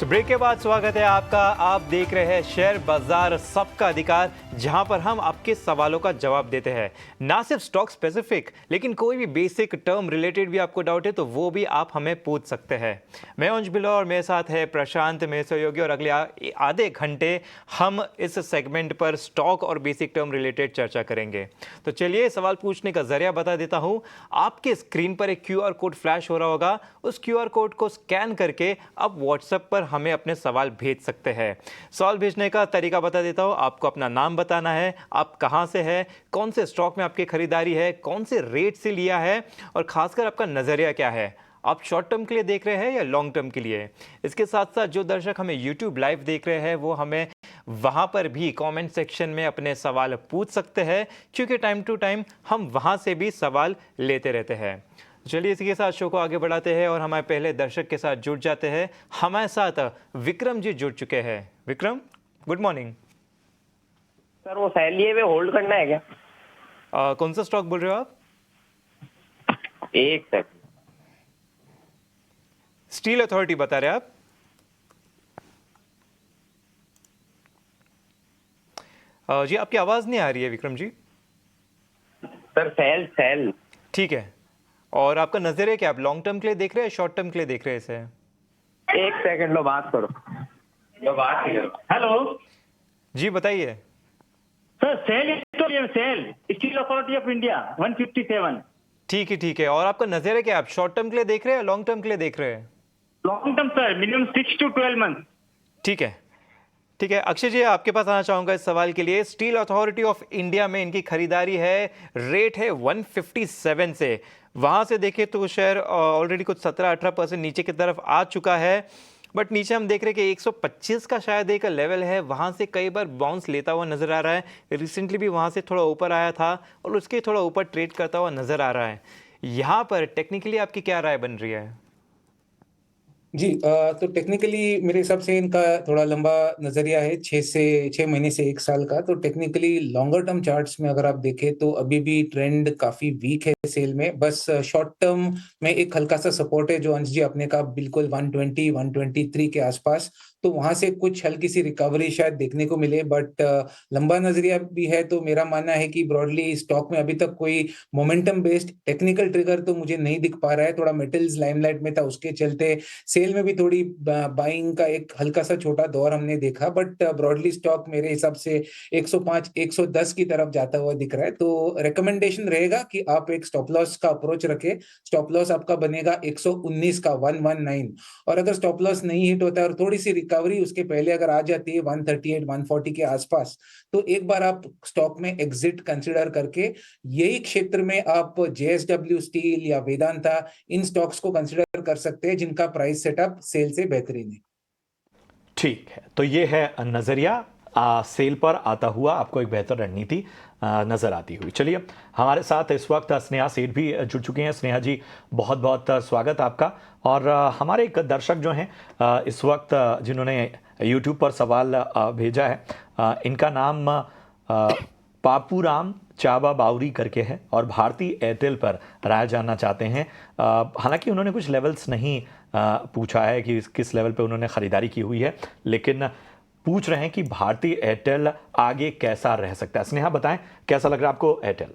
Break के बाद स्वागत है आपका। आप देख रहे हैं शेयर बाजार सबका अधिकार, जहां पर हम आपके सवालों का जवाब देते हैं। ना सिर्फ स्टॉक स्पेसिफिक, लेकिन कोई भी बेसिक टर्म रिलेटेड भी आपको डाउट है तो वो भी आप हमें पूछ सकते हैं। मैं अंश बिलो और मेरे साथ है प्रशांत, मेरे सहयोगी, और अगले आधे घंटे हम इस सेगमेंट पर स्टॉक और बेसिक टर्म रिलेटेड चर्चा करेंगे। तो चलिए सवाल पूछने का जरिया बता देता हूं। आपके स्क्रीन पर एक QR कोड फ्लैश हो रहा होगा। उस QR कोड को स्कैन करके आप व्हाट्सएप पर हमें अपने सवाल भेज सकते हैं। सवाल भेजने का तरीका बता देता हूं। आपको अपना नाम बताना है, आप कहां से हैं, कौन से स्टॉक में आपकी खरीदारी है, कौन से रेट से लिया है, और खासकर आपका नजरिया क्या है। आप शॉर्ट टर्म के लिए देख रहे हैं या लॉन्ग टर्म के लिए। इसके साथ साथ जो दर्शक हमें YouTube लाइव देख रहे हैं वो हमें वहां पर भी कमेंट सेक्शन में अपने सवाल पूछ सकते हैं, क्योंकि टाइम टू टाइम हम वहां से भी सवाल लेते रहते हैं। चलिए इसी के साथ शो को आगे बढ़ाते हैं और हमारे पहले दर्शक के साथ जुड़ जाते हैं। हमारे साथ विक्रम जी जुड़ चुके हैं। Vikram, good morning sir. वो सेल लिए हुए होल्ड करना है क्या? कौन सा स्टॉक बोल रहे हो आप? एक सेकंड। स्टील अथॉरिटी बता रहे हैं आप? जी आपकी आवाज नहीं आ रही है विक्रम जी। Sir cell. ठीक है। और आपका नजरिया क्या, आप लॉन्ग टर्म के लिए देख रहे हैं, शॉर्ट टर्म के लिए देख रहे हैं इसे? एक सेकंड, लो बात करो। हेलो जी बताइए। Sir SAIL steel authority of India 157। ठीक है। और आपका नजरिया क्या, आप शॉर्ट टर्म के लिए देख रहे हैं या लॉन्ग टर्म के लिए देख रहे हैं? Long term sir, minimum 6 to 12 month. ठीक है। अक्षय जी आपके पास आना चाहूंगा इस सवाल के लिए। स्टील अथॉरिटी ऑफ इंडिया में इनकी खरीदारी है, रेट है 157 से। वहां से देखें तो शेयर ऑलरेडी कुछ 17-18% नीचे की तरफ आ चुका है, बट नीचे हम देख रहे हैं कि 125 का शायद एक लेवल है, वहां से कई बार बाउंस लेता हुआ नजर आ रहा है। रिसेंटली भी वहां से थोड़ा ऊपर आया था और उसके थोड़ा ऊपर ट्रेड करता हुआ नजर आ रहा है। यहाँ पर टेक्निकली आपकी क्या राय बन रही है? जी तो टेक्निकली मेरे हिसाब से इनका थोड़ा लंबा नजरिया है, 6 महीने से 1 साल का। तो टेक्निकली लॉन्गर टर्म चार्ट्स में अगर आप देखें तो अभी भी ट्रेंड काफी वीक है सेल में। बस शॉर्ट टर्म में एक हल्का सा सपोर्ट है जो अंश जी आपने कहा, बिल्कुल 120-123 के आसपास। तो वहां से कुछ हल्की सी रिकवरी शायद देखने को मिले, बट लंबा नजरिया भी है। तो मेरा मानना है कि ब्रॉडली स्टॉक में अभी तक कोई मोमेंटम बेस्ड टेक्निकल ट्रिगर तो मुझे नहीं दिख पा रहा है। थोड़ा मेटल्स लाइमलाइट में था, उसके चलते सेल में भी थोड़ी बाइंग का एक हल्का सा छोटा दौर हमने देखा, बट ब्रॉडली स्टॉक मेरे हिसाब से 105-110 की तरफ जाता हुआ दिख रहा है। तो रिकमेंडेशन रहेगा कि आप एक स्टॉप लॉस का अप्रोच रखें। स्टॉप लॉस आपका बनेगा 119 का, 119। और अगर स्टॉप लॉस नहीं हिट होता है और थोड़ी सी रिकवरी उसके पहले अगर आ जाती है 138-140 के आसपास, तो एक बार आप स्टॉक में एग्जिट कंसिडर करके यही क्षेत्र में आप JSW स्टील या वेदांता, इन स्टॉक्स को कंसिडर कर सकते हैं जिनका प्राइस सेटअप सेल से बेहतरीन है। ठीक है, तो ये है नजरिया। सेल पर आता हुआ आपको एक बेहतर रणनीति नजर आती हुई। चलिए हमारे साथ इस वक्त स्नेहा सेठ भी जुड़ चुके हैं। स्नेहा जी बहुत बहुत स्वागत आपका। और हमारे एक दर्शक जो हैं इस वक्त जिन्होंने YouTube पर सवाल भेजा है, इनका नाम पापूराम चाबा बाउरी करके है और भारतीय एयरटेल पर राय जानना चाहते हैं। हालांकि उन्होंने कुछ लेवल्स नहीं पूछा है कि किस लेवल पे उन्होंने ख़रीदारी की हुई है, लेकिन पूछ रहे हैं कि भारतीय एयरटेल आगे कैसा रह सकता है। स्नेहा बताएं, कैसा लग रहा है आपको एयरटेल?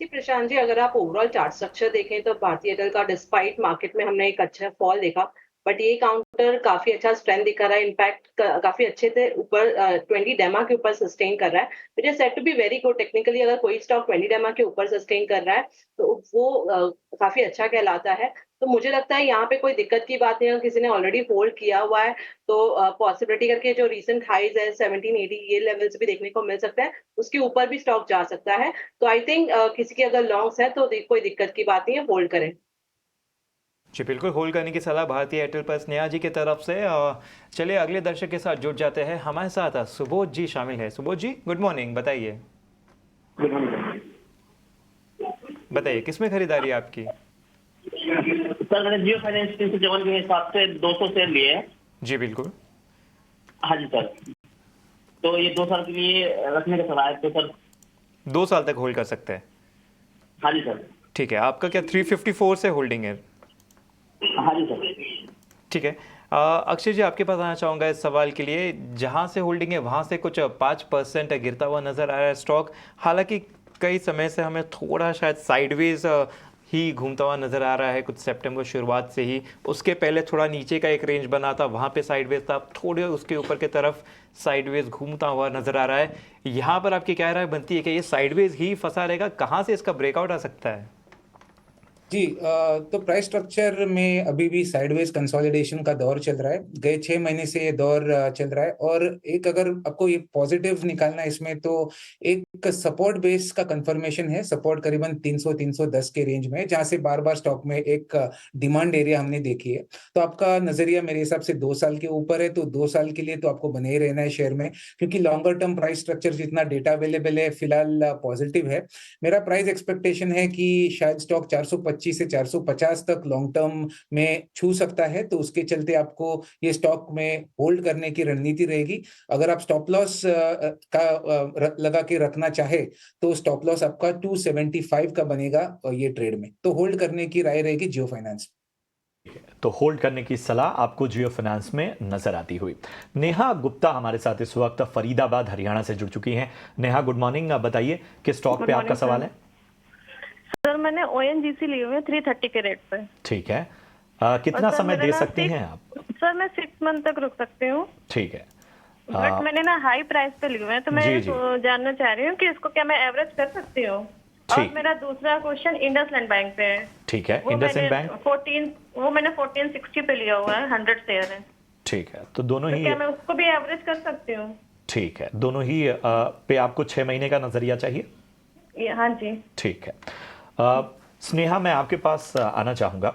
जी प्रशांत जी, अगर आप ओवरऑल चार्ट स्ट्रक्चर देखें तो भारतीय एयरटेल का डिस्पाइट मार्केट में हमने एक अच्छा फॉल देखा, बट ये काउंटर काफी अच्छा स्ट्रेंथ दिखा रहा है। इनफैक्ट काफी अच्छे से ऊपर 20 डेमा के ऊपर सस्टेन कर रहा है, which is set to be very good. Technically अगर कोई स्टॉक 20 डेमा के ऊपर सस्टेन कर रहा है तो वो काफी अच्छा कहलाता है। तो मुझे लगता है यहाँ पे कोई दिक्कत की बात नहीं है। किसी ने ऑलरेडी होल्ड किया हुआ है तो पॉसिबिलिटी करके जो रीसेंट हाइज है 1780 ये लेवल्स भी देखने को मिल सकता है, उसके ऊपर भी स्टॉक जा सकता है। तो आई थिंक किसी की अगर लॉन्ग्स है तो कोई दिक्कत की बात नहीं है, होल्ड करें। जी बिल्कुल, होल्ड करने की सलाह भारतीय एयरटेल पर स्नेहा जी की तरफ से। चलिए अगले दर्शक के साथ जुड़ जाते हैं। हमारे साथ सुबोध जी शामिल है। सुबोध जी गुड मॉर्निंग, बताइए। Good morning. बताइए किसमें खरीदारी है आपकी? सर मैंने जियो फाइनेंस 357 के हिसाब से 200 शेयर लिए हैं। जी बिल्कुल। हाँ जी सर, तो ये 2 साल के लिए रखने का सलाह है तो सर 2 साल तक होल्ड कर सकते हैं? हाँ जी सर। ठीक है, आपका क्या 354 से होल्डिंग है? हाँ जी सर। ठीक है, अक्षय जी, आपके पास आना चाहूँगा इस सवाल के लिए। जहाँ से होल्डिंग है वहाँ से कुछ 5% गिरता हुआ नज़र आ रहा है स्टॉक। हालांकि कई समय से हमें थोड़ा शायद साइडवेज ही घूमता हुआ नज़र आ रहा है, कुछ सितंबर शुरुआत से ही। उसके पहले थोड़ा नीचे का एक रेंज बना था, वहाँ पे साइडवेज था, थोड़े उसके ऊपर की तरफ साइडवेज घूमता हुआ नज़र आ रहा है। यहाँ पर आपकी क्या राय बनती है कि ये साइडवेज ही फंसा रहेगा? कहाँ से इसका ब्रेकआउट आ सकता है? जी, तो प्राइस स्ट्रक्चर में अभी भी साइडवेज कंसोलिडेशन का दौर चल रहा है। गए 6 महीने से ये दौर चल रहा है, और एक अगर आपको ये पॉजिटिव निकालना है इसमें, तो एक सपोर्ट बेस का कंफर्मेशन है। सपोर्ट करीबन 300-310 के रेंज में, जहां से बार बार स्टॉक में एक डिमांड एरिया हमने देखी है। तो आपका नजरिया मेरे हिसाब से 2 साल के ऊपर है, तो 2 साल के लिए तो आपको बने ही रहना है शेयर में, क्योंकि लॉन्गर टर्म प्राइस स्ट्रक्चर जितना डेटा अवेलेबल है फिलहाल पॉजिटिव है। मेरा प्राइस एक्सपेक्टेशन है कि शायद स्टॉक 425 से 450 तक लॉन्ग टर्म में छू सकता है। तो उसके चलते आपको ये स्टॉक में होल्ड करने की रणनीति रहेगी। अगर आप स्टॉप लॉस लगा के रखना चाहे, तो स्टॉप लॉस आपका 275 का बनेगा ये ट्रेड में। तो होल्ड करने की राय रहेगी जियो फाइनेंस। तो होल्ड करने की सलाह आपको जियो फाइनेंस में नजर आती हुई। नेहा गुप्ता हमारे साथ इस वक्त फरीदाबाद हरियाणा से जुड़ चुकी हैं। Neha, good morning. आप बताइए कि स्टॉक पे आपका सवाल है। सर, मैंने ONGC लिए हुए हैं 330 के रेट पे। ठीक है, कितना सर, समय मेरा दे ना सकती हैं आप? सर, मैं 6 मंथ तक रुक सकती हूँ, ठीक है। बट मैंने ना हाई प्राइस पे लिए हुए हैं, तो मैं जी, जी। जानना चाह रही हूँ कि इसको क्या मैं एवरेज कर सकती हूँ। और ठीक। मेरा दूसरा क्वेश्चन इंडसलैंड बैंक पे है। ठीक है, वो इंडसइंड मैंने बैंक। 1460 पे लिया हुआ है, 100 शेयर है। ठीक है, तो दोनों तो ही क्या मैं उसको भी एवरेज कर सकती हूँ? ठीक है, दोनों ही पे आपको 6 महीने का नजरिया चाहिए? हाँ जी। ठीक है। स्नेहा, मैं आपके पास आना चाहूँगा।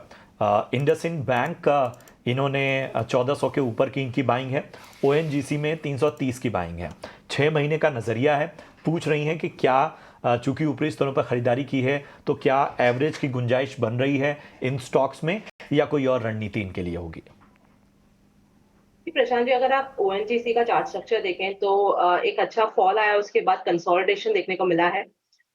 इंडसइंड बैंक का इन्होंने 1400 के ऊपर की इनकी बाइंग है। ONGC में 330 की बाइंग है। 6 महीने का नज़रिया है। पूछ रही हैं कि क्या चूंकि ऊपरी स्तरों पर खरीदारी की है, तो क्या एवरेज की गुंजाइश बन रही है इन स्टॉक्स में, या कोई और रणनीति इनके लिए होगी? प्रशांत जी, अगर आप ONGC का चार्ट स्ट्रक्चर देखें तो एक अच्छा फॉल आया, उसके बाद कंसोलिडेशन देखने को मिला है।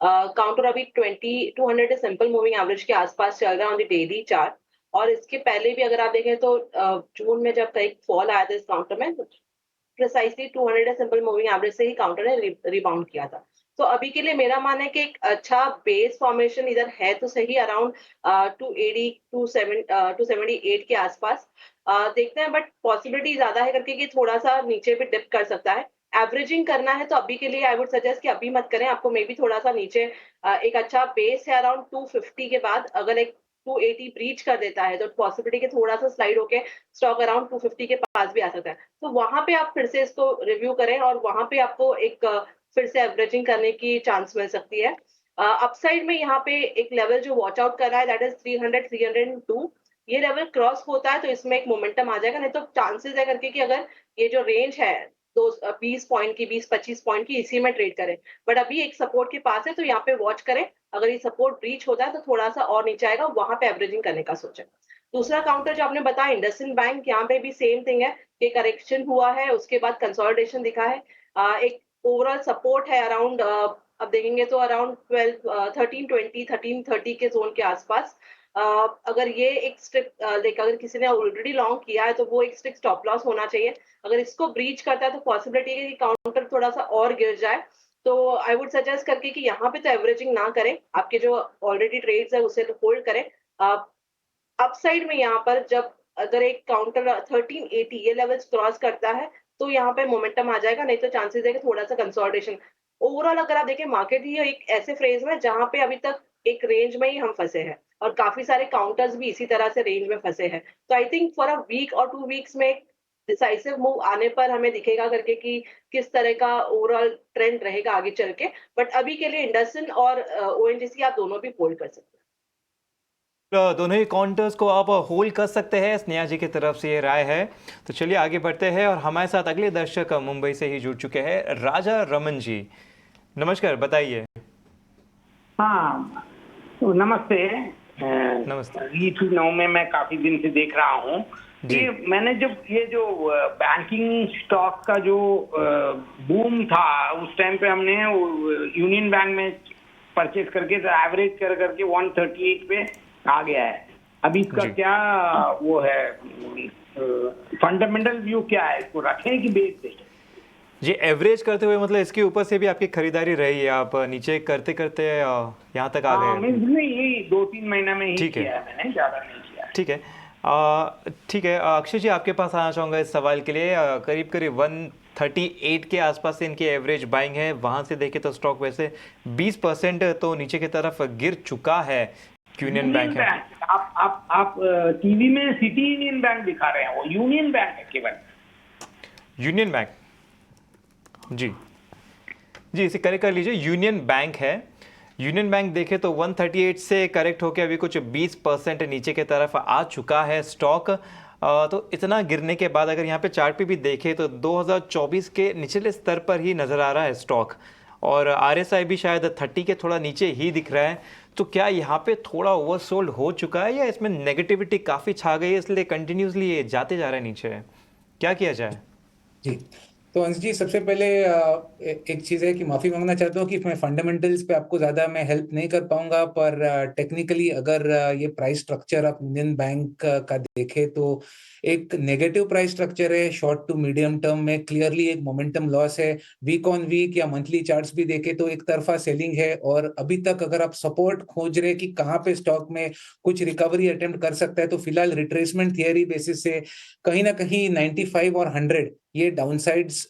काउंटर अभी 200 सिंपल मूविंग एवरेज के आसपास चल रहा है ऑन द डेली चार्ट। और इसके पहले भी अगर आप देखें तो जून में जब कहीं फॉल आया था इस काउंटर में, प्रिसाइसली 200 सिंपल मूविंग एवरेज से ही काउंटर ने रिबाउंड किया था। तो अभी के लिए मेरा मानना है कि एक अच्छा बेस फॉर्मेशन इधर है तो सही, अराउंड 280 278 के आसपास देखते हैं, बट पॉसिबिलिटी ज्यादा है करके कि थोड़ा सा नीचे भी डिप कर सकता है। एवरेजिंग करना है तो अभी के लिए आई वुड सजेस्ट कि अभी मत करें, आपको मे बी थोड़ा सा नीचे एक अच्छा बेस है अराउंड 250 के बाद, अगर एक 280 ब्रीच कर देता है तो पॉसिबिलिटी के थोड़ा सा स्लाइड होके स्टॉक अराउंड 250 के पास भी आ सकता है। तो वहां पे आप फिर से इसको रिव्यू करें, और वहां पे आपको एक फिर से एवरेजिंग करने की चांस मिल सकती है। अपसाइड में यहाँ पे एक लेवल जो वॉच आउट कर रहा है, दैट इज 300-302। ये लेवल क्रॉस होता है तो इसमें एक मोमेंटम आ जाएगा, नहीं तो चांसेस है करके कि अगर ये जो रेंज है 20 पॉइंट की, 20-25 पॉइंट की, इसी में ट्रेड करें। बट अभी एक सपोर्ट के पास है तो यहाँ पे वॉच करें। अगर ये सपोर्ट ब्रीच होता है तो थोड़ा सा और नीचे आएगा, वहां पे एवरेजिंग करने का सोचें। दूसरा काउंटर जो आपने बताया इंडसइंड बैंक, यहाँ पे भी सेम थिंग है कि करेक्शन हुआ है, उसके बाद कंसोलिडेशन दिखा है। एक ओवरऑल सपोर्ट है अराउंड, अब देखेंगे तो अराउंड 1330 के जोन के आसपास। अगर ये एक स्ट्रिक्ट अगर किसी ने ऑलरेडी लॉन्ग किया है तो वो एक स्ट्रिक्ट स्टॉप लॉस होना चाहिए। अगर इसको ब्रीच करता है तो पॉसिबिलिटी है कि काउंटर थोड़ा सा और गिर जाए। तो आई वुड सजेस्ट करके कि यहाँ पे तो एवरेजिंग ना करें, आपके जो ऑलरेडी ट्रेड्स है उसे तो होल्ड करें। अपसाइड में यहाँ पर जब अगर एक काउंटर 1380 ये लेवल्स क्रॉस करता है तो यहाँ पे मोमेंटम आ जाएगा, नहीं तो चांसेस है कि थोड़ा सा कंसोलिडेशन। ओवरऑल अगर आप देखें, मार्केट ही एक ऐसे फ्रेज में जहां पे अभी तक एक रेंज में ही हम फंसे हैं, और काफी सारे काउंटर्स भी इसी तरह से रेंज में फंसे हैं। तो I think for a week और 2 वीक्स में डिसाइसिव मूव आने पर हमें दिखेगा करके कि किस तरह का ओवरऑल ट्रेंड रहेगा आगे चल के। बट अभी के लिए इंडसइंड और ONGC आप दोनों भी होल्ड कर सकते हैं। दोनों ही काउंटर्स को आप होल्ड कर सकते हैं, स्नेहा जी की तरफ से ये राय है। तो चलिए आगे बढ़ते हैं, और हमारे साथ अगले दर्शक मुंबई से ही जुड़ चुके हैं, राजा रमन जी। नमस्कार, बताइए। हाँ, तो नमस्ते। नमस्ते। E29 में मैं काफी दिन से देख रहा हूँ। ये मैंने जब ये जो बैंकिंग स्टॉक का जो बूम था, उस टाइम पे हमने यूनियन बैंक में परचेज करके एवरेज करके 138 पे आ गया है। अभी इसका क्या वो है फंडामेंटल व्यू क्या है, इसको रखें कि बेच दें? जी, एवरेज करते हुए मतलब इसके ऊपर से भी आपकी खरीदारी रही है, आप नीचे करते करते यहाँ तक आ हाँ, गए? नहीं, यही 2-3 महीना में ही ठीक है। किया है मैंने, ज्यादा नहीं किया है। ठीक है। ठीक है, अक्षय जी आपके पास आना चाहूँगा इस सवाल के लिए। करीब करीब 138 के आसपास से इनकी एवरेज बाइंग है। वहाँ से देखें तो स्टॉक वैसे 20% तो नीचे की तरफ गिर चुका है। यूनियन बैंक है। आप टीवी में सिटी यूनियन बैंक दिखा रहे हैं, वो यूनियन बैंक है केवल। यूनियन बैंक, जी जी, इसे करेक्ट कर लीजिए, यूनियन बैंक है। यूनियन बैंक देखे तो 138 से करेक्ट होकर अभी कुछ 20% नीचे की तरफ आ चुका है स्टॉक। तो इतना गिरने के बाद अगर यहाँ पे चार्ट पे भी देखें तो 2024 के निचले स्तर पर ही नज़र आ रहा है स्टॉक, और आरएसआई भी शायद 30 के थोड़ा नीचे ही दिख रहा है। तो क्या यहाँ पे थोड़ा ओवरसोल्ड हो चुका है, या इसमें नेगेटिविटी काफ़ी छा गई है इसलिए कंटिन्यूसली ये जाते जा रहा है नीचे? क्या किया जाए? जी, तो अंश जी, सबसे पहले एक चीज़ है कि माफ़ी मांगना चाहता हूँ कि मैं फंडामेंटल्स पे आपको ज़्यादा मैं हेल्प नहीं कर पाऊंगा, पर टेक्निकली अगर ये प्राइस स्ट्रक्चर आप इंडियन बैंक का देखें तो एक नेगेटिव प्राइस स्ट्रक्चर है। शॉर्ट टू मीडियम टर्म में क्लियरली एक मोमेंटम लॉस है। वीक ऑन वीक या मंथली चार्ट्स भी देखें तो एक तरफा सेलिंग है, और अभी तक अगर आप सपोर्ट खोज रहे कि कहाँ पे स्टॉक में कुछ रिकवरी अटेम्प्ट कर सकता है, तो फिलहाल रिट्रेसमेंट थियरी बेसिस से कहीं ना कहीं 95 और 100 ये डाउनसाइड्स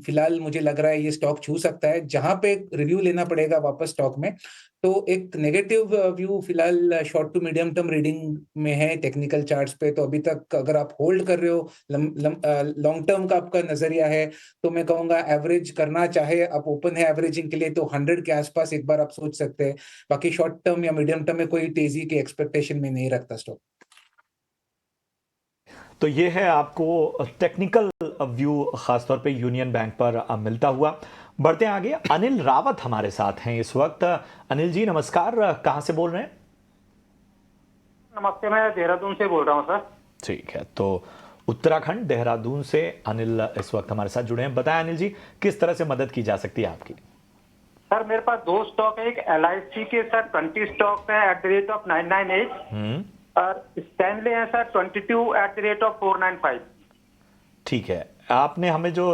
फिलहाल मुझे लग रहा है ये स्टॉक छू सकता है, जहां पे रिव्यू लेना पड़ेगा वापस स्टॉक में। तो एक नेगेटिव व्यू फिलहाल short to medium term reading में है टेक्निकल चार्ट्स पे। तो अभी तक अगर आप होल्ड कर रहे हो, लॉन्ग टर्म का आपका नजरिया है, तो मैं कहूंगा एवरेज करना चाहे आप ओपन है एवरेजिंग के लिए तो 100 के आसपास एक बार आप सोच सकते हैं। बाकी शॉर्ट टर्म या मीडियम टर्म में कोई तेजी की एक्सपेक्टेशन में नहीं रखता स्टॉक। तो ये है आपको टेक्निकल व्यू खासतौर पे यूनियन बैंक पर मिलता हुआ। बढ़ते हैं आगे, अनिल रावत हमारे साथ हैं इस वक्त। अनिल जी नमस्कार, कहाँ से बोल रहे हैं? नमस्ते, मैं देहरादून से बोल रहा हूँ सर। ठीक है, तो उत्तराखंड देहरादून से अनिल इस वक्त हमारे साथ जुड़े हैं। बताएं अनिल जी, किस तरह से मदद की जा सकती है आपकी? सर मेरे पास दो स्टॉक है, एक LIC के सर 20 स्टॉक है @998 और स्टैनले है सर 22 @495। ठीक है, आपने हमें जो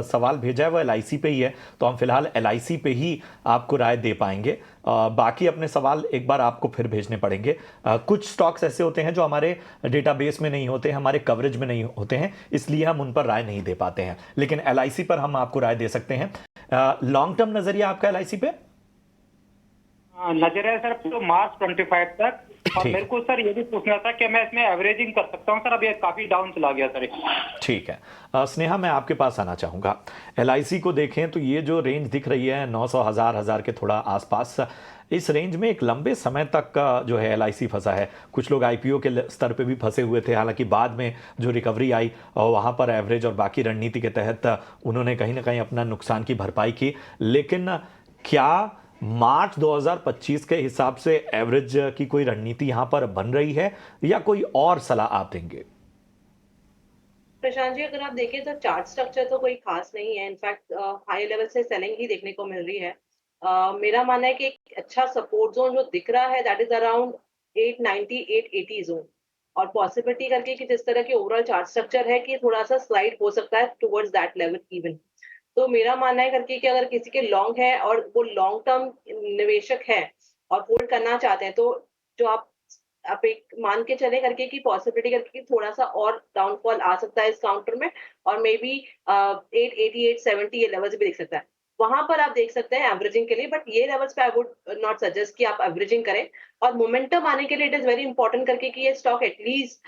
सवाल भेजा है वो LIC पे ही है, तो हम फिलहाल LIC पे ही आपको राय दे पाएंगे। बाकी अपने सवाल एक बार आपको फिर भेजने पड़ेंगे। कुछ स्टॉक्स ऐसे होते हैं जो हमारे डेटाबेस में नहीं होते, हमारे कवरेज में नहीं होते हैं, इसलिए हम उन पर राय नहीं दे पाते हैं, लेकिन LIC पर हम आपको राय दे सकते हैं। लॉन्ग टर्म नजरिया आपका LIC पे? नजर है सर तो मार्च 25 तक। और मेरे को सर ये भी पूछना था कि मैं इसमें एवरेजिंग कर सकता हूँ सर? अभी काफी डाउन चला गया सर। ठीक है, स्नेहा मैं आपके पास आना चाहूँगा। LIC को देखें तो ये जो रेंज दिख रही है 900 हज़ार के थोड़ा आसपास, इस रेंज में एक लंबे समय तक का जो है LIC फंसा है। कुछ लोग IPO के स्तर पे भी फंसे हुए थे, हालांकि बाद में जो रिकवरी आई और वहाँ पर एवरेज और बाकी रणनीति के तहत उन्होंने कहीं ना कहीं अपना नुकसान की भरपाई की। लेकिन क्या मार्च 2025 के हिसाब से एवरेज की कोई रणनीति यहाँ पर बन रही है, या कोई और सलाह आप देंगे? प्रशांत जी, अगर आप देखें तो चार्ट स्ट्रक्चर तो कोई खास नहीं है। इनफैक्ट हाई लेवल से सेलिंग ही देखने को मिल रही है। मेरा मानना है कि एक अच्छा सपोर्ट जोन जो दिख रहा है दैट इज अराउंड 890 880 जोन, और पॉसिबिलिटी करके कि जिस तरह की ओवरऑल चार्ट स्ट्रक्चर है कि थोड़ा सा स्लाइड हो सकता है टुवर्ड्स दैट लेवल इवन। तो मेरा मानना है करके कि अगर किसी के लॉन्ग है और वो लॉन्ग टर्म निवेशक है और होल्ड करना चाहते हैं, तो जो आप एक मान के चले करके कि पॉसिबिलिटी करके कि थोड़ा सा और डाउनफॉल आ सकता है इस काउंटर में, और मे बी 880 870 ये लेवल्स भी देख सकता है। वहां पर आप देख सकते हैं एवरेजिंग के लिए, बट ये लेवल्स पे आई वुड नॉट सजेस्ट कि आप एवरेजिंग करें। और मोमेंटम आने के लिए इट इज वेरी इंपॉर्टेंट करके कि ये स्टॉक एटलीस्ट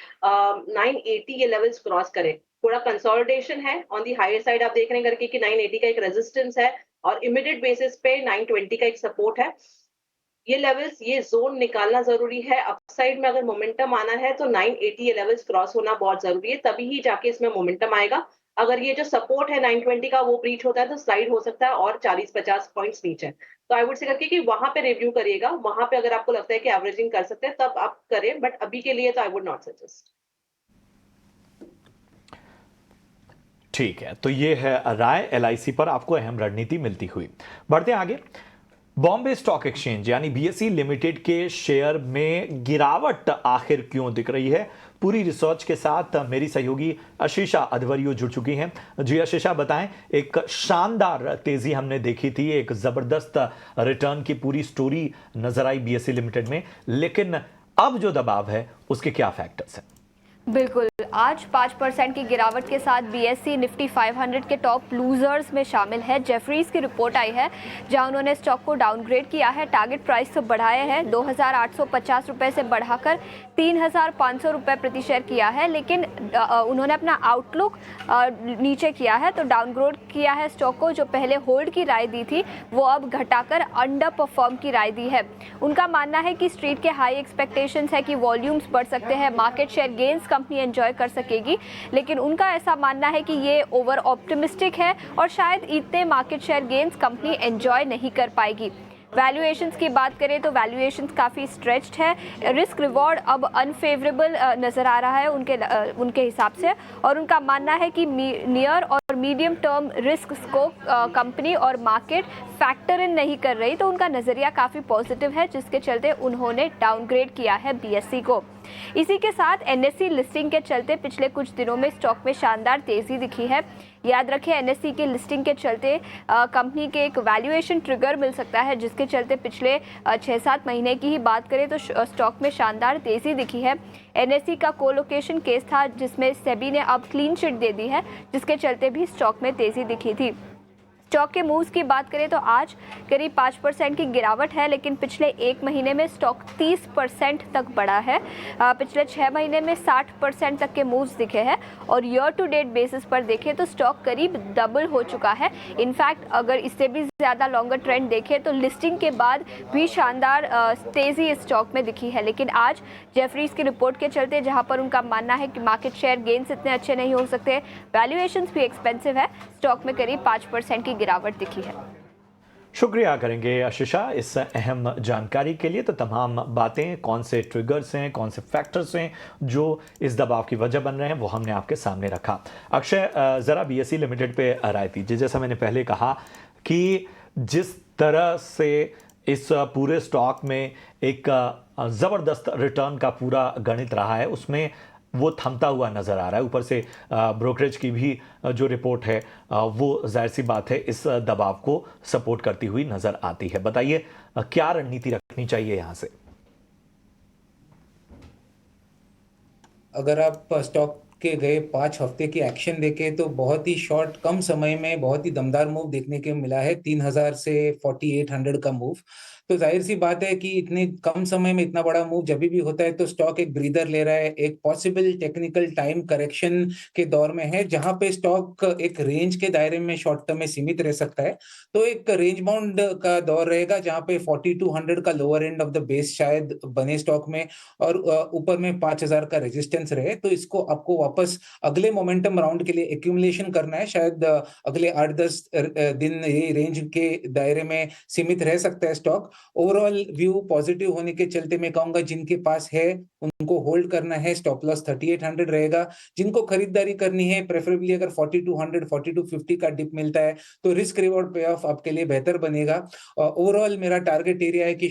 980 ये लेवल्स क्रॉस करे। थोड़ा कंसोलिडेशन है ऑन दी हायर साइड आप देख रहे हैं करके कि 980 का एक रेजिस्टेंस है, और इमीडिएट बेसिस पे 920 का एक सपोर्ट है। ये लेवल्स, ये जोन निकालना जरूरी है। अपसाइड में अगर मोमेंटम आना है तो 980 ये लेवल्स क्रॉस होना बहुत जरूरी है, तभी ही जाके इसमें मोमेंटम आएगा। अगर ये जो सपोर्ट है 920 का वो ब्रीच होता है तो स्लाइड हो सकता है और 40-50 पॉइंट्स नीचे। तो आई वुड से करके कि वहां पे रिव्यू करिएगा, वहां पे अगर आपको लगता है कि एवरेजिंग कर सकते हैं तब आप करें, बट अभी के लिए तो आई वुड नॉट सजेस्ट। ठीक है, तो ये है राय LIC पर आपको अहम रणनीति मिलती हुई। बढ़ते हैं आगे। बॉम्बे स्टॉक एक्सचेंज यानी बीएसई लिमिटेड के शेयर में गिरावट आखिर क्यों दिख रही है, पूरी रिसर्च के साथ मेरी सहयोगी आशीषा अध्वर्यो जुड़ चुकी हैं। जी आशीषा, बताएं। एक शानदार तेजी हमने देखी थी, एक जबरदस्त रिटर्न की पूरी स्टोरी नजर आई बीएसई लिमिटेड में, लेकिन अब जो दबाव है उसके क्या फैक्टर्स हैं? बिल्कुल, आज 5% की गिरावट के साथ बीएसई निफ्टी 500 के टॉप लूजर्स में शामिल है। जेफरीज की रिपोर्ट आई है जहां उन्होंने स्टॉक को डाउनग्रेड किया है, टारगेट प्राइस तो बढ़ाया है, 2,850 रुपये से बढ़ाकर 3,500 रुपये प्रति शेयर किया है, लेकिन उन्होंने अपना आउटलुक नीचे किया है, तो डाउनग्रेड किया है स्टॉक को। जो पहले होल्ड की राय दी थी वो अब घटाकर अंडर परफॉर्म की राय दी है। उनका मानना है कि स्ट्रीट के हाई एक्सपेक्टेशंस है कि वॉल्यूम्स बढ़ सकते हैं, market share gains company enjoy कर सकेगी, लेकिन उनका ऐसा मानना है कि ये ओवर ऑप्टिमिस्टिक है और शायद इतने market share gains company enjoy नहीं कर पाएगी। वैल्यूएशंस की बात करें तो वैल्यूएशंस काफ़ी स्ट्रेच्ड है, रिस्क रिवॉर्ड अब अनफेवरेबल नज़र आ रहा है उनके हिसाब से, और उनका मानना है कि नियर और मीडियम टर्म रिस्क को कंपनी और मार्केट फैक्टर इन नहीं कर रही, तो उनका नज़रिया काफ़ी पॉजिटिव है, जिसके चलते उन्होंने डाउनग्रेड किया है बीएसई को। इसी के साथ एनएसई लिस्टिंग के चलते पिछले कुछ दिनों में स्टॉक में शानदार तेज़ी दिखी है। याद रखें, एनएसई की लिस्टिंग के चलते कंपनी के एक वैल्यूएशन ट्रिगर मिल सकता है, जिसके चलते पिछले 6-7 महीने की ही बात करें तो स्टॉक में शानदार तेज़ी दिखी है। एनएसई का कोलोकेशन केस था जिसमें सेबी ने अब क्लीन चिट दे दी है, जिसके चलते भी स्टॉक में तेज़ी दिखी थी। स्टॉक के मूव्स की बात करें तो आज करीब 5% की गिरावट है, लेकिन पिछले एक महीने में स्टॉक 30% तक बढ़ा है। पिछले 6 महीने में 60% तक के मूव्स दिखे हैं, और ईयर टू डेट बेसिस पर देखें तो स्टॉक करीब डबल हो चुका है। इनफैक्ट अगर इससे भी ज़्यादा लॉन्गर ट्रेंड देखें तो लिस्टिंग के बाद भी शानदार तेज़ी इस स्टॉक में दिखी है, लेकिन आज जेफरीज की रिपोर्ट के चलते, जहाँ पर उनका मानना है कि मार्केट शेयर गेन्स इतने अच्छे नहीं हो सकते, वैल्यूएशंस भी एक्सपेंसिव है, स्टॉक में करीब 5% की गिरावट दिखी है। शुक्रिया करेंगे आशीषा इस अहम जानकारी के लिए। तो तमाम बातें, कौन से ट्रिगर्स हैं, कौन से फैक्टर्स हैं जो इस दबाव की वजह बन रहे हैं, वो हमने आपके सामने रखा। अक्षय, ज़रा बीएसई लिमिटेड पे राय दीजिए। जैसा मैंने पहले कहा कि जिस तरह से इस पूरे स्टॉक में एक ज़बरदस्त रिटर्न का पूरा गणित रहा है, उसमें वो थमता हुआ नज़र आ रहा है। ऊपर से ब्रोकरेज की भी जो रिपोर्ट है वो जाहिर सी बात है इस दबाव को सपोर्ट करती हुई नज़र आती है। बताइए क्या रणनीति रखनी चाहिए यहाँ से? अगर आप स्टॉक के गए 5 हफ्ते की एक्शन देखें तो बहुत ही शॉर्ट कम समय में बहुत ही दमदार मूव देखने को मिला है। 3000 से 4800 का मूव, तो जाहिर सी बात है कि इतने कम समय में इतना बड़ा मूव जब भी होता है तो स्टॉक एक ब्रीदर ले रहा है, एक पॉसिबल टेक्निकल टाइम करेक्शन के दौर में है, जहां पे स्टॉक एक रेंज के दायरे में शॉर्ट टर्म में सीमित रह सकता है। तो एक रेंज बाउंड का दौर रहेगा जहां पे 4200 का lower end of the base शायद बने स्टॉक में, और ऊपर में 5000 का रेजिस्टेंस रहे। तो इसको आपको वापस अगले मोमेंटम राउंड के लिए एक्यूमुलेशन करना है। शायद अगले 8-10 दिन ये रेंज के दायरे में सीमित रह सकता है स्टॉक। ओवरऑल व्यू पॉजिटिव होने के चलते मैं कहूंगा जिनके पास है उनको होल्ड करना है। स्टॉप लॉस 3800 रहेगा। जिनको खरीदारी करनी है प्रेफरेबली अगर 4200 4250 का डिप मिलता है तो रिस्क रिवॉर्ड पे ऑफ आपके लिए बेहतर बनेगा। ओवरऑल मेरा टारगेट एरिया है कि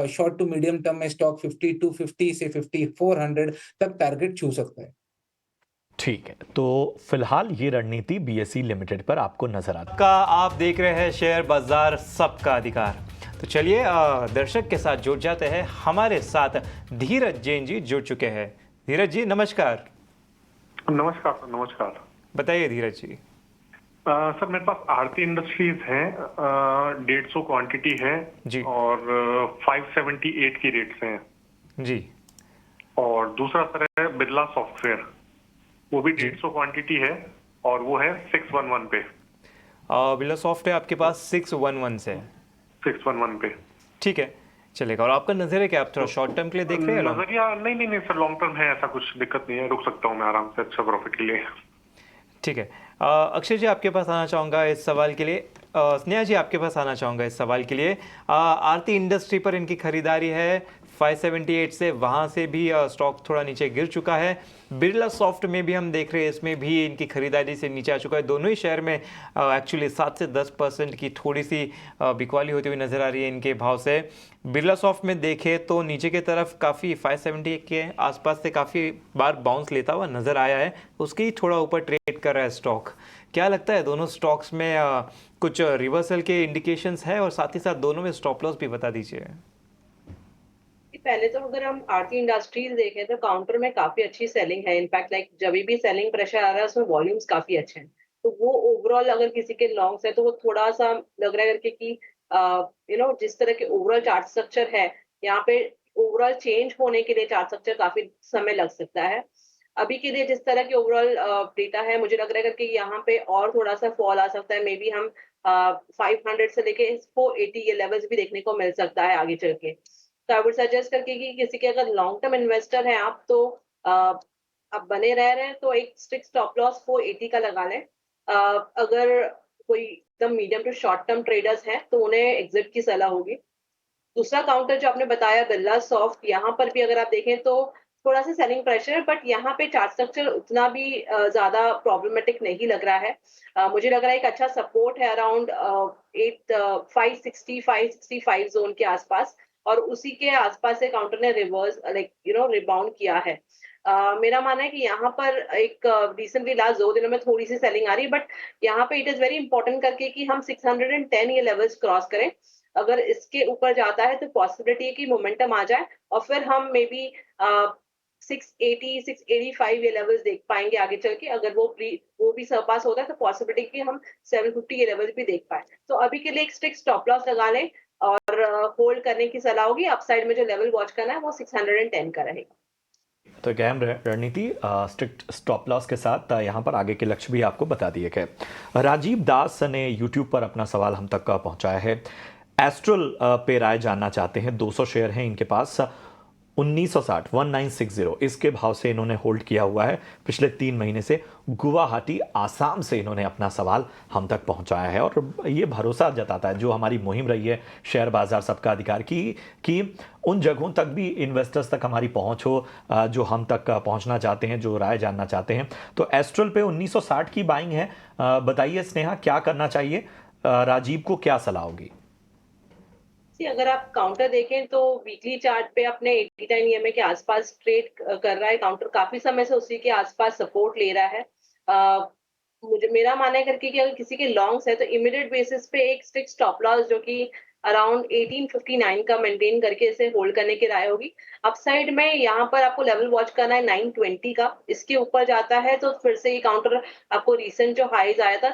शॉर्ट टू मीडियम टर्म में स्टॉक 5250 से 5400 तक टारगेट छू सकता है। ठीक है, तो फिलहाल ये रणनीति बीएसई लिमिटेड पर आपको नजर आती है। आप देख रहे हैं शेयर बाजार सबका अधिकार। तो चलिए दर्शक के साथ जुड़ जाते हैं। हमारे साथ धीरज जैन जी जुड़ चुके हैं। धीरज जी नमस्कार। नमस्कार सर, नमस्कार। बताइए धीरज जी। सर मेरे पास आरती इंडस्ट्रीज है, 150 क्वांटिटी है जी, और 578 की रेट्स हैं जी। और दूसरा सर है बिरला सॉफ्टवेयर, वो भी 150 क्वांटिटी है और वो है 611 पे। बिरला सॉफ्ट है आपके पास 611 से? 611 पे, ठीक है, चलेगा। और आपका नजरिया क्या, आप थोड़ा शॉर्ट टर्म के लिए देख रहे हैं? नजरिया नहीं सर, लॉन्ग टर्म है, ऐसा कुछ दिक्कत नहीं है, रुक सकता हूँ मैं आराम से अच्छा प्रॉफिट के लिए। ठीक है। अक्षय जी आपके पास आना चाहूँगा इस सवाल के लिए। स्नेहा जी आपके पास आना चाहूँगा इस सवाल के लिए। आरती इंडस्ट्री पर इनकी खरीदारी है 578 से वहाँ से भी स्टॉक थोड़ा नीचे गिर चुका है। बिरला सॉफ्ट में भी हम देख रहे हैं, इसमें भी इनकी खरीदारी से नीचे आ चुका है। दोनों ही शेयर में एक्चुअली 7 से 10% की थोड़ी सी बिकवाली होती हुई नज़र आ रही है इनके भाव से। बिरला सॉफ्ट में देखें तो नीचे की तरफ काफ़ी 570 के आसपास से काफ़ी बार बाउंस लेता हुआ नज़र आया है, उसके ही थोड़ा ऊपर ट्रेड कर रहा है स्टॉक। क्या लगता है दोनों स्टॉक्स में कुछ रिवर्सल के इंडिकेशंस है, और साथ ही साथ दोनों में स्टॉप लॉस भी बता दीजिए। पहले तो अगर हम आरती इंडस्ट्रीज देखें तो काउंटर में काफी अच्छी सेलिंग है। इनफैक्ट लाइक जब भी सेलिंग प्रेशर आ रहा है उसमें वॉल्यूम्स काफी अच्छे हैं, तो वो ओवरऑल अगर किसी के लॉन्ग्स है तो वो थोड़ा सा लग रहा है कि जिस तरह के ओवरऑल चार्ट स्ट्रक्चर है यहाँ पे ओवरऑल चेंज होने के लिए चार्ट स्ट्रक्चर काफी समय लग सकता है। अभी के लिए जिस तरह की ओवरऑल डेटा है मुझे लग रहा है कि यहाँ पे और थोड़ा सा फॉल आ सकता है। मे बी हम 500 से लेके 480 ये लेवल्स भी देखने को मिल सकता है आगे चल के। तो आई वुड सजेस्ट करके कि किसी के अगर लॉन्ग टर्म इन्वेस्टर हैं आप तो अब बने रह रहे हैं तो एक स्ट्रिक्ट स्टॉप लॉस 480 का लगा लें। अगर कोई एकदम medium to short term traders हैं तो उन्हें एग्जिट की सलाह होगी। दूसरा काउंटर जो आपने बताया बिरला सॉफ्ट, यहाँ पर भी अगर आप देखें तो थोड़ा सा सेलिंग प्रेशर, बट यहाँ पे चार्ट स्ट्रक्चर उतना भी ज्यादा प्रॉब्लमेटिक नहीं लग रहा है। मुझे लग रहा है एक अच्छा सपोर्ट है अराउंड 565 जोन के आसपास, और उसी के आसपास से काउंटर ने रिवर्स रिबाउंड किया है। मेरा मानना है कि यहाँ पर एक रिसेंटली लास्ट 2 दिनों में थोड़ी सी सेलिंग आ रही है, बट यहाँ पे इट इज वेरी इंपॉर्टेंट करके कि हम 610 ये लेवल्स क्रॉस करें। अगर इसके ऊपर जाता है तो पॉसिबिलिटी है कि मोमेंटम आ जाए और फिर हम मे बी 680 685 ये लेवल्स देख पाएंगे आगे चल के। अगर वो भी सरपास होता है तो पॉसिबिलिटी कि हम 750 ये लेवल्स भी देख पाए। तो अभी के लिए एक स्ट्रिक्ट स्टॉप लॉस लगा लें और होल्ड करने की सलाह होगी। अपसाइड में जो लेवल वॉच करना है वो 610 का रहेगा। तो गैम रणनीति स्ट्रिक्ट स्टॉप लॉस के साथ यहाँ पर आगे के लक्ष्य भी आपको बता दिए गए। राजीव दास ने यूट्यूब पर अपना सवाल हम तक पहुंचाया है। एस्ट्रल पे राय जानना चाहते हैं। 200 शेयर हैं इनके पास, 1960 इसके भाव से इन्होंने होल्ड किया हुआ है पिछले 3 महीने से। गुवाहाटी आसाम से इन्होंने अपना सवाल हम तक पहुंचाया है और ये भरोसा जताता है जो हमारी मुहिम रही है शेयर बाजार सबका अधिकार की कि उन जगहों तक भी इन्वेस्टर्स तक हमारी पहुंच हो जो हम तक पहुंचना चाहते हैं, जो राय जानना चाहते हैं। तो एस्ट्रल पे 1960 की बाइंग है। बताइए स्नेहा, क्या करना चाहिए? राजीव को क्या सलाह होगी? अगर आप काउंटर देखें तो वीकली चार्ट पे अपने 89 ईएमए के आसपास ट्रेड कर रहा है। काउंटर काफी समय से उसी के आसपास सपोर्ट ले रहा है। मेरा मानना है करके कि अगर किसी के लॉन्ग्स है तो इमीडिएट बेसिस पे एक स्ट्रिक्ट स्टॉप लॉस जो कि अराउंड 1859 का मेंटेन करके इसे होल्ड करने की राय होगी। अपसाइड में यहाँ पर आपको लेवल वॉच करना है 920 का। इसके ऊपर जाता है तो फिर से ये काउंटर आपको रिसेंट जो हाईज आया था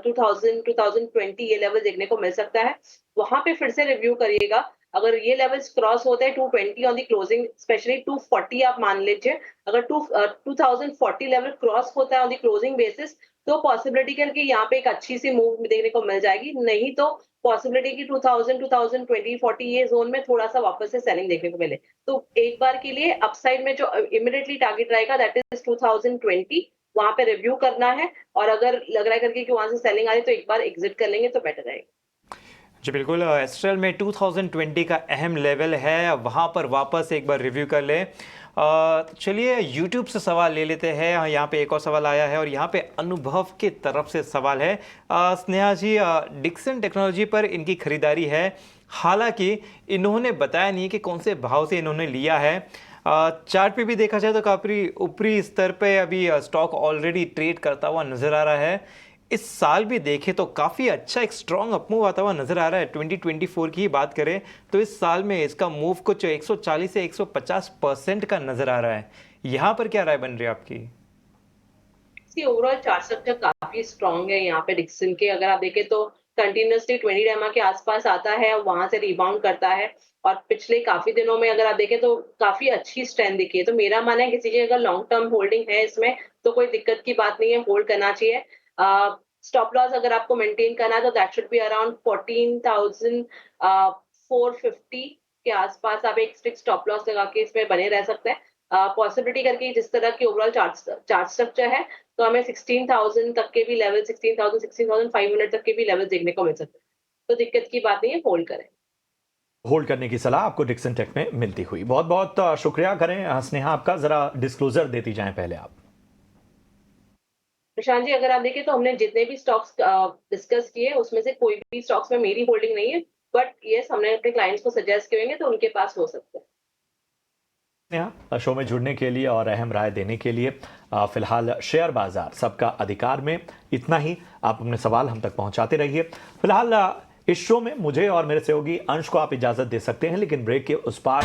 2020 ये लेवल देखने को मिल सकता है। वहां पे फिर से रिव्यू करिएगा। अगर ये लेवल्स क्रॉस होते हैं 220 ऑन दी क्लोजिंग, स्पेशली 240 आप मान लीजिए। अगर 2040 लेवल क्रॉस होता है ऑन दी क्लोजिंग बेसिस तो पॉसिबिलिटी करके यहाँ पे एक अच्छी सी मूव देखने को मिल जाएगी। नहीं तो पॉसिबिलिटी की 2020 40 ये जोन में थोड़ा सा वापस से सेलिंग देखने को मिले। तो एक बार के लिए अपसाइड में जो इमिडिएटली टारगेट रहेगा दैट इज 2020, वहां पे रिव्यू करना है और अगर लग रहा है करके कि वहां से सेलिंग आ रही तो एक बार एग्जिट कर लेंगे तो बेटर रहेगा। जी बिल्कुल, एस्ट्रल में 2020 का अहम लेवल है, वहाँ पर वापस एक बार रिव्यू कर लें। चलिए यूट्यूब से सवाल ले लेते हैं। यहाँ पे एक और सवाल आया है और यहाँ पे अनुभव के तरफ से सवाल है। स्नेहा जी, डिक्सन टेक्नोलॉजी पर इनकी खरीदारी है, हालांकि इन्होंने बताया नहीं कि कौन से भाव से इन्होंने लिया है। चार्ट पे भी देखा जाए तो काफ़ी ऊपरी स्तर पे अभी स्टॉक ऑलरेडी ट्रेड करता हुआ नज़र आ रहा है। इस साल भी देखें तो काफ़ी अच्छा एक स्ट्रॉन्ग अपमूव आता हुआ नज़र आ रहा है। 2024 की ही बात करें तो इस साल में इसका मूव कुछ 140 से 150% का नज़र आ रहा है। यहाँ पर क्या राय बन रही है आपकी? ओवरऑल चार्ट स्ट्रक्चर काफी स्ट्रॉन्ग है यहाँ पे डिक्सन के। अगर आप देखें तो कंटिन्यूसली 20 डेमा के आसपास आता है और वहां से रिबाउंड करता है और पिछले काफी दिनों में अगर आप देखें तो काफी अच्छी स्ट्रेंथ दिखी है। तो मेरा मानना है किसी की अगर लॉन्ग टर्म होल्डिंग है इसमें तो कोई दिक्कत की बात नहीं है, होल्ड करना चाहिए। स्टॉप लॉस अगर आपको मेंटेन करना है तो दैट शुड बी अराउंड 14,450 के आसपास। आप एक स्ट्रिक्ट स्टॉप लॉस लगा के इसमें बने रह सकते हैं। पॉसिबिलिटी करके जिस तरह की ओवरऑल चार्ट स्ट्रक्चर है तो हमें 16,000 तक के भी लेवल, 16,000 16,500 तक के भी लेवल देखने को मिल सकते हैं। तो दिक्कत की बात नहीं है, होल्ड करें। होल्ड करने की सलाह आपको डिक्सन टेक में मिलती हुई। बहुत बहुत शुक्रिया करें स्नेहा आपका। जरा डिस्क्लोजर देती जाएं पहले आप। प्रशांत जी, अगर आप देखें तो हमने जितने भी स्टॉक्स डिस्कस किए उसमें से कोई भी स्टॉक्स में मेरी होल्डिंग नहीं है, बट यस हमने अपने क्लाइंट्स को सजेस्ट किए होंगे तो उनके पास हो सकता है। स्नेहा, शो में जुड़ने के लिए और अहम राय देने के लिए फिलहाल शेयर बाजार सबका अधिकार में इतना ही। आप अपने सवाल हम तक पहुंचाते रहिए। फिलहाल इस शो में मुझे और मेरे सहयोगी अंश को आप इजाजत दे सकते हैं, लेकिन ब्रेक के उस पार